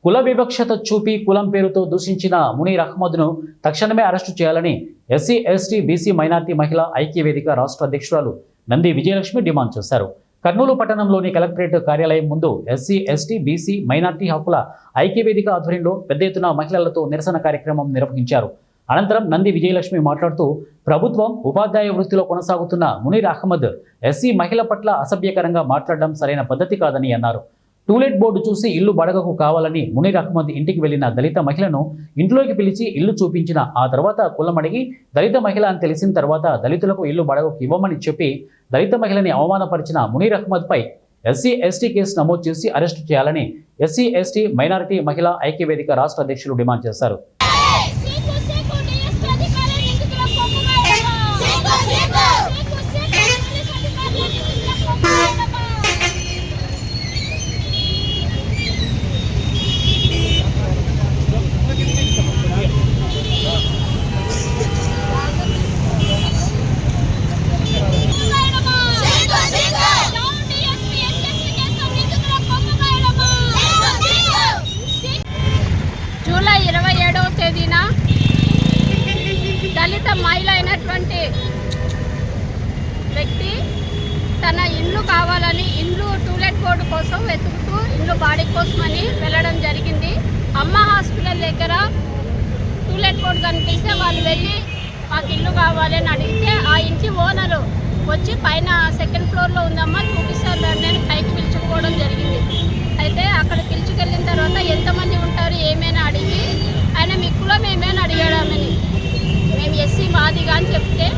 కుల వివక్షత చూపి కులం పేరుతో దూషించిన మునీర్ అహ్మద్ను తక్షణమే అరెస్టు చేయాలని ఎస్సీ ఎస్టీ బీసీ మైనార్టీ మహిళా ఐక్యవేదిక రాష్ట్ర అధ్యక్షురాలు నంది విజయలక్ష్మి డిమాండ్ చేశారు. కర్నూలు పట్టణంలోని కలెక్టరేట్ కార్యాలయం ముందు ఎస్సీ ఎస్టీ బీసీ మైనార్టీ హక్కుల ఐక్యవేదిక ఆధ్వర్యంలో పెద్ద ఎత్తున మహిళలతో నిరసన కార్యక్రమం నిర్వహించారు. అనంతరం నంది విజయలక్ష్మి మాట్లాడుతూ ప్రభుత్వం ఉపాధ్యాయ వృత్తిలో కొనసాగుతున్న మునీర్ అహ్మద్ ఎస్సీ మహిళ పట్ల అసభ్యకరంగా మాట్లాడడం సరైన పద్ధతి కాదని అన్నారు. టూలెట్ బోర్డు చూసి ఇల్లు బడగకు కావాలని మునీర్ అహ్మద్ ఇంటికి వెళ్లిన దళిత మహిళను ఇంట్లోకి పిలిచి ఇల్లు చూపించిన ఆ తర్వాత కులం అడిగి దళిత మహిళ అని తెలిసిన తర్వాత దళితులకు ఇల్లు బడగకు ఇవ్వమని చెప్పి దళిత మహిళని అవమానపరిచిన మునీర్ అహ్మద్ పై ఎస్సీ ఎస్టీ కేసు నమోదు చేసి అరెస్టు చేయాలని ఎస్సీ ఎస్టీ మైనారిటీ మహిళా ఐక్యవేదిక రాష్ట్ర అధ్యక్షులు డిమాండ్ చేశారు. జూలై 27వ తేదీన దళిత మహిళ అయినటువంటి వ్యక్తి తన ఇల్లు కావాలని ఇల్లు టూలెట్ బోర్డు కోసం వెతుకుతూ ఇల్లు బాడీ కోసమని వెళ్ళడం జరిగింది. అమ్మ హాస్పిటల్ దగ్గర టూలెట్ బోర్డు కనిపిస్తే వాళ్ళు వెళ్ళి మాకు ఇల్లు కావాలి అని అడిగితే ఆ ఇంటి ఓనరు వచ్చి పైన సెకండ్ ఫ్లోర్లో ఉందమ్మా చూపిస్తారు నేను పైకి పిలుచుకోవడం జరిగింది. అయితే అక్కడ పిలుచుకెళ్ళిన తర్వాత ఎంతమంది ఉంటారు ఏమైనా అడిగి ఆయన మీ కులం ఏమైనా అడిగాడమని మేము ఎస్సీ మాదిగా అని చెప్తే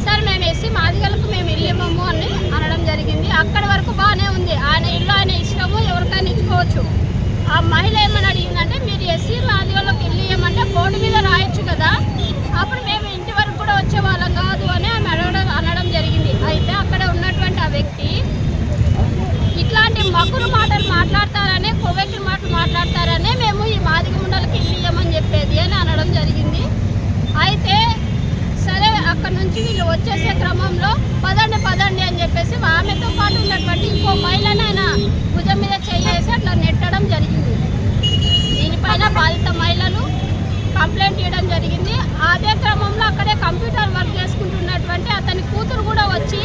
సార్ మేము ఎస్సీ మాదిగలకు మేము ఇల్లు ఇవ్వము అని అనడం జరిగింది. అక్కడి వరకు బాగానే ఉంది. ఆయన ఇల్లు ఆయన ఇష్టము ఎవరికైనా ఇచ్చుకోవచ్చు. ఆ మహిళ ఏమని అడిగిందంటే మీరు ఎస్సీ మాదిగలకు ఇల్లు ఇవ్వమంటే బోర్డు మీద రాయొచ్చు కదా, అప్పుడు మేము ఇంటి వరకు కూడా వచ్చే వాళ్ళం కాదు అని ఆమె అనడం జరిగింది. అయితే అక్కడ ఉన్నటువంటి ఆ వ్యక్తి ఇట్లాంటి మగురు మాటలు మాట్లాడతారనే కొవ్వెక్కి మాటలు మాట్లాడతారనే మేము ఈ మాదిగ ముండలకి ఇల్లు ఇవ్వమని చెప్పేది అని అనడం జరిగింది. అయితే సరే అక్కడ నుంచి వీళ్ళు వచ్చేసే క్రమంలో పదండి అని చెప్పేసి ఆమెతో పాటు ఉన్నటువంటి ఇంకో మహిళను ఆయన భుజం మీద చేసి అట్లా నెట్టడం జరిగింది. దీనిపైన బాధిత మహిళలు కంప్లైంట్ ఇవ్వడం జరిగింది. అదే క్రమంలో అక్కడే కంప్యూటర్ వర్క్ చేసుకుంటున్నటువంటి అతని కూతురు కూడా వచ్చి